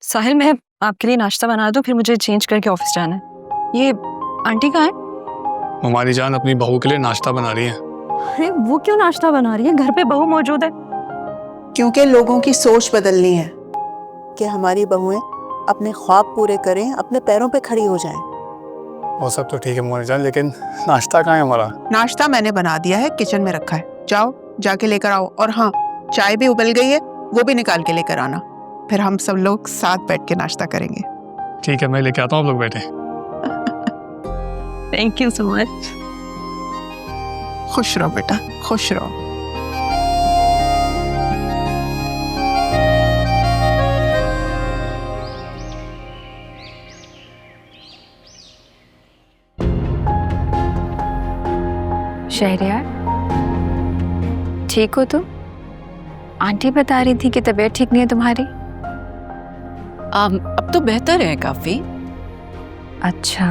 साहिल, मैं आपके लिए नाश्ता बना दूं, फिर मुझे चेंज करके ऑफिस जाना है। ये आंटी कहाँ है? हमारी जान अपनी बहू के लिए नाश्ता बना रही है। अरे वो क्यों नाश्ता बना रही है? घर पे बहू मौजूद है। क्योंकि लोगों की सोच बदलनी है कि हमारी बहुएं अपने ख्वाब पूरे करें, अपने पैरों पे खड़ी हो जाएं। वो सब तो ठीक है मोनी जान, लेकिन नाश्ता कहाँ है हमारा? नाश्ता मैंने बना दिया है, किचन में रखा है, जाओ जाके लेकर आओ। और हाँ, चाय भी उबल गई है, वो भी निकाल के लेकर आना, फिर हम सब लोग साथ बैठ के नाश्ता करेंगे। ठीक है, मैं लेके आता हूँ, आप लोग बैठे। Thank you so much. खुश रहो बेटा, खुश रहो। शहरियार, ठीक हो तुम? आंटी बता रही थी कि तबीयत ठीक नहीं है तुम्हारी। अब तो बेहतर है काफी। अच्छा,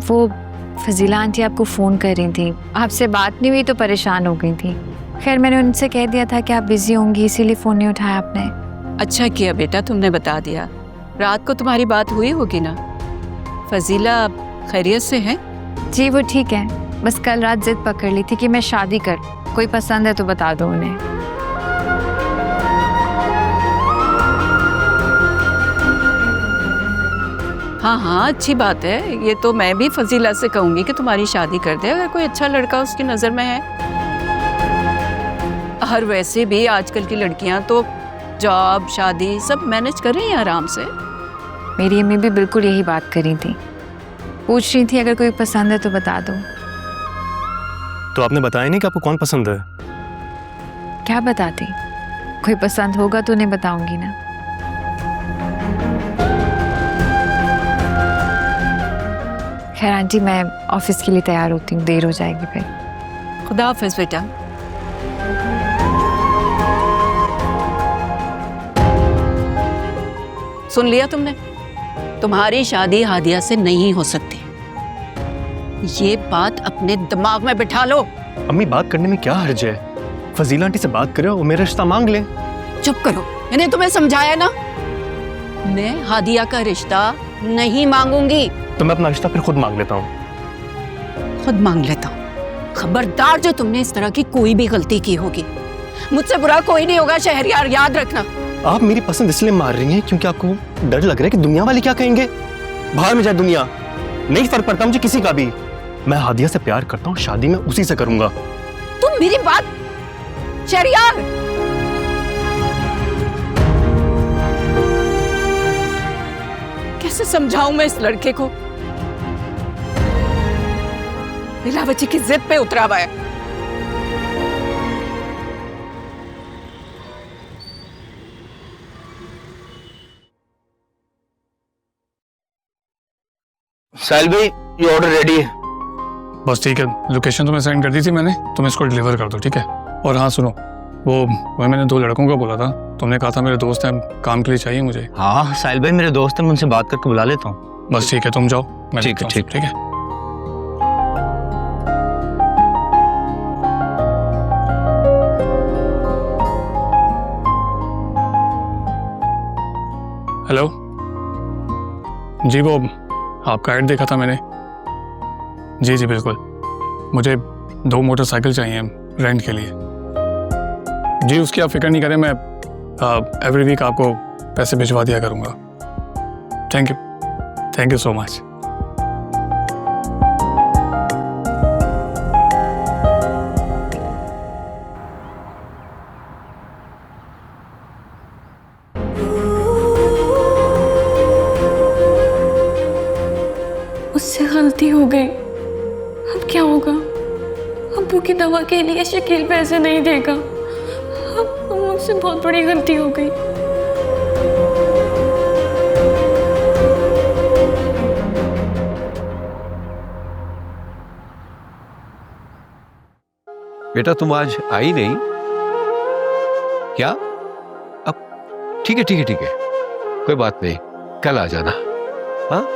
वो फजीला आंटी आपको फोन कर रही थी, आपसे बात नहीं हुई तो परेशान हो गई थी। खैर मैंने उनसे कह दिया था कि आप बिजी होंगी, इसीलिए फोन नहीं उठाया आपने। अच्छा किया बेटा, तुमने बता दिया। रात को तुम्हारी बात हुई होगी ना? फजीला खैरियत से है? जी वो ठीक है, बस कल रात जिद पकड़ ली थी कि मैं शादी कर, कोई पसंद है तो बता दो उन्हें। हाँ हाँ, अच्छी बात है। ये तो मैं भी फजीला से कहूंगी कि तुम्हारी शादी कर दे, अगर कोई अच्छा लड़का उसकी नजर में है। हर वैसे भी आजकल की लड़कियां तो जॉब शादी सब मैनेज कर रही हैं आराम से। मेरी अम्मी भी बिल्कुल यही बात कर रही थी, पूछ रही थी अगर कोई पसंद है तो बता दो। तो आपने बताया नहीं कि आपको कौन पसंद है? क्या बताती, कोई पसंद होगा तो उन्हें बताऊंगी ना। खैर आंटी, मैं ऑफिस के लिए तैयार होती हूँ, देर हो जाएगी फिर। खुदा हाफिज बेटा। सुन लिया तुमने? तुम्हारी शादी हादिया से नहीं हो सकती, ये बात अपने दिमाग में बिठा लो। अम्मी, बात करने में क्या हर्ज है? फजीला आंटी से बात करो, वो मेरा रिश्ता मांग ले। चुप करो, मैंने तुम्हें समझाया ना, मैं हादिया का रिश्ता नहीं मांगूंगी। तो मैं अपना रिश्ता फिर खुद मांग लेता हूँ। खुद मांग लेता हूँ। खबरदार, जो तुमने इस तरह की कोई भी गलती की होगी, मुझसे बुरा कोई नहीं होगा शहरियार, याद रखना। आप मेरी पसंद इसलिए मार रही हैं क्योंकि आपको डर लग रहा है कि दुनिया वाले क्या कहेंगे। बाहर में जाए दुनिया, नहीं फर्क पड़ता मुझे किसी का भी। मैं हादिया से प्यार करता हूँ, शादी में उसी से करूंगा। तुम मेरी बात शहरियार, कैसे समझाऊं मैं इस लड़के को? लीलावती की जिद पे उतरा हुआ है। साहिल भाई, ये ऑर्डर रेडी है। बस ठीक है, लोकेशन तो मैं सेंड कर दी थी मैंने, तुम इसको डिलीवर कर दो, ठीक है? और हाँ सुनो, वो मैंने 2 लड़कों को बोला था, तुमने कहा था मेरे दोस्त हैं, काम के लिए चाहिए मुझे। हाँ साहिल भाई, मेरे दोस्त है, मैं उनसे बात करके बुला लेता हूँ। बस ठीक है, तुम जाओ, मैं ठीक है, ठीक है। हेलो जी, वो आपका ऐड देखा था मैंने। जी जी बिल्कुल, मुझे 2 मोटरसाइकिल चाहिए रेंट के लिए। जी उसकी आप फिक्र नहीं करें, मैं एवरी वीक आपको पैसे भिजवा दिया करूँगा। Thank you so much. उससे गलती हो गई, अब क्या होगा? अब्बू की दवा के लिए शकील पैसे नहीं देगा, अब मुझसे बहुत बड़ी गलती हो गई। बेटा तुम आज आई नहीं क्या? अब ठीक है, कोई बात नहीं, कल आ जाना। हाँ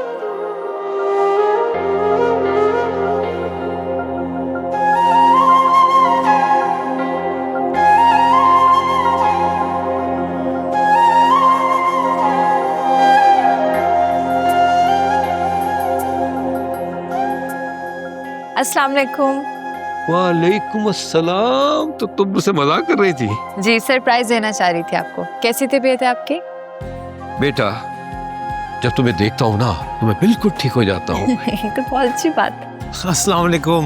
अस्सलाम वालेकुम। वालेकुम अस्सलाम। तो तुम मुझसे मजाक कर रही थी? जी सरप्राइज देना चाह रही थी आपको। कैसी तबीयत है आपकी? बेटा, जब तुम्हें देखता हूँ ना तो मैं बिल्कुल ठीक हो जाता हूँ। तो बहुत अच्छी बात है। अस्सलाम वालेकुम।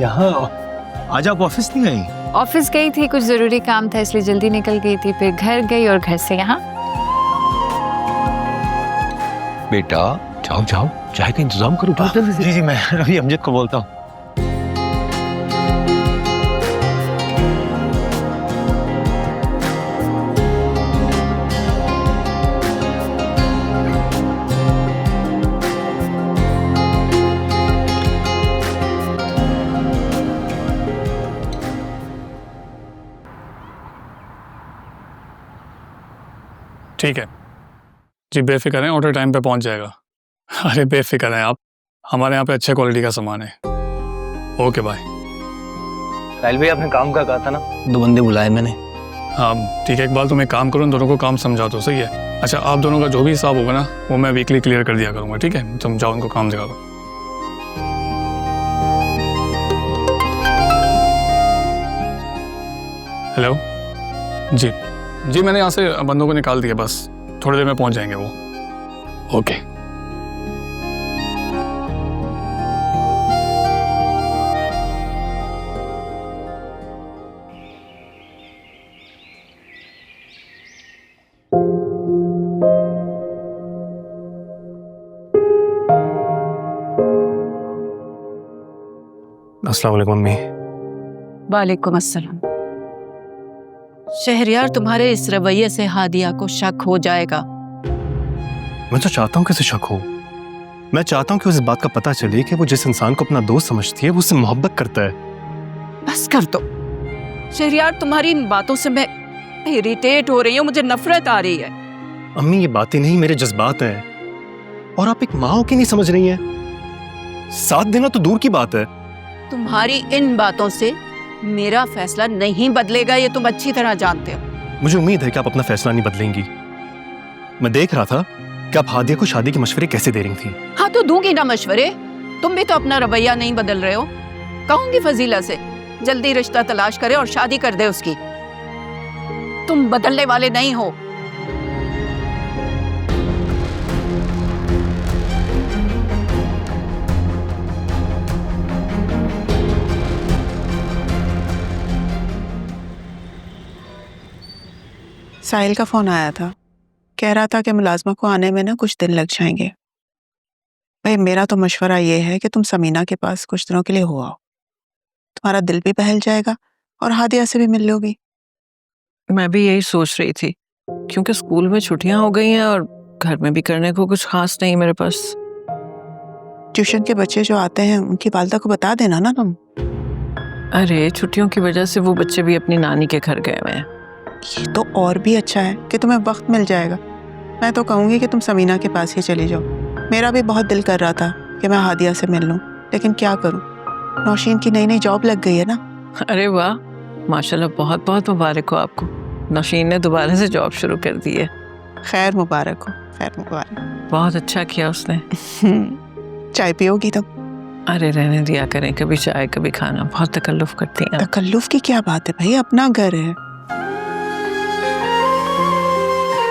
यहाँ आज आप ऑफिस नहीं गई? ऑफिस गई थी, कुछ जरूरी काम था इसलिए जल्दी निकल गई थी, फिर घर गई और घर से यहाँ। बेटा जाओ जाओ, चाय का इंतजाम करो। जी जी, मैं अभी अमजद को बोलता हूँ। ठीक है जी, बेफिक्र हैं, ऑर्डर टाइम पे पहुंच जाएगा। अरे बेफिक्र हैं आप, हमारे यहाँ पे अच्छे क्वालिटी का सामान है। Okay bye. साहिल भाई आपने काम का कहा था ना, 2 बंदे बुलाए मैंने। हाँ ठीक है, इकबाल तुम एक काम करो, इन दोनों को काम समझा दो, सही है? अच्छा, आप दोनों का जो भी हिसाब होगा ना वो मैं वीकली क्लियर कर दिया करूँगा, ठीक है? तुम जाओ उनको काम दिखा दो। हेलो जी जी, मैंने यहाँ से बंदों को निकाल दिया, बस थोड़ी देर में पहुँच जाएंगे वो। ओके। अस्सलाम वालेकुम मम्मी। वालेकुम अस्सलाम। शहरयार, तुम्हारे इस रवैये से हादिया को शक हो जाएगा। मैं तो चाहता हूँ कि उसे शक हो। मैं चाहता हूँ कि उस बात का पता चले कि वो जिस इंसान को अपना दोस्त समझती है वो उससे मोहब्बत करता है। बस कर दो शहरयार, तुम्हारी इन बातों से मैं इरिटेट हो रही हूँ, मुझे नफरत आ रही है। अम्मी ये बातें नहीं, मेरे जज्बात हैं। और आप एक माँ हो के नहीं समझ रही हैं। साथ देना तो दूर की बात है। तुम्हारी इन बातों से मेरा फैसला नहीं बदलेगा, ये तुम अच्छी तरह जानते हो। मुझे उम्मीद है कि आप अपना फैसला नहीं बदलेंगी। मैं देख रहा था कि आप हादिया को शादी के मशवरे कैसे दे रही थी। हाँ तो दूंगी ना मशवरे, तुम भी तो अपना रवैया नहीं बदल रहे हो। कहूंगी फजीला से जल्दी रिश्ता तलाश करे और शादी कर दे उसकी। तुम बदलने वाले नहीं हो। साहिल का फोन आया था, कह रहा था कि मुलाजमा को आने में ना कुछ दिन लग जाएंगे। भाई मेरा तो मशवरा ये है कि तुम समीना के पास कुछ दिनों के लिए हो आओ, तुम्हारा दिल भी बहल जाएगा और हादिया से भी मिल लोगी। मैं भी यही सोच रही थी, क्योंकि स्कूल में छुट्टियां हो गई हैं और घर में भी करने को कुछ खास नहीं मेरे पास। ट्यूशन के बच्चे जो आते हैं उनकी वालिदा को बता देना ना तुम। अरे छुट्टियों की वजह से वो बच्चे भी अपनी नानी के घर गए हुए हैं। ये तो और भी अच्छा है कि तुम्हें वक्त मिल जाएगा। मैं तो कहूँगी कि तुम समीना के पास ही चली जाओ। मेरा भी बहुत दिल कर रहा था कि मैं हादिया से मिल लूँ, लेकिन क्या करूँ, नौशीन की नई नई जॉब लग गई है ना। अरे वाह, माशाल्लाह, बहुत बहुत मुबारक हो आपको। नौशीन ने दोबारा से जॉब शुरू कर दी है। खैर मुबारक हो, खैर मुबारक। बहुत अच्छा किया उसने। चाय पियोगी तुम? अरे रहने दिया करें, कभी चाय कभी खाना, बहुत तकल्लुफ करती हैं। तकल्लुफ की क्या बात है भाई, अपना घर है।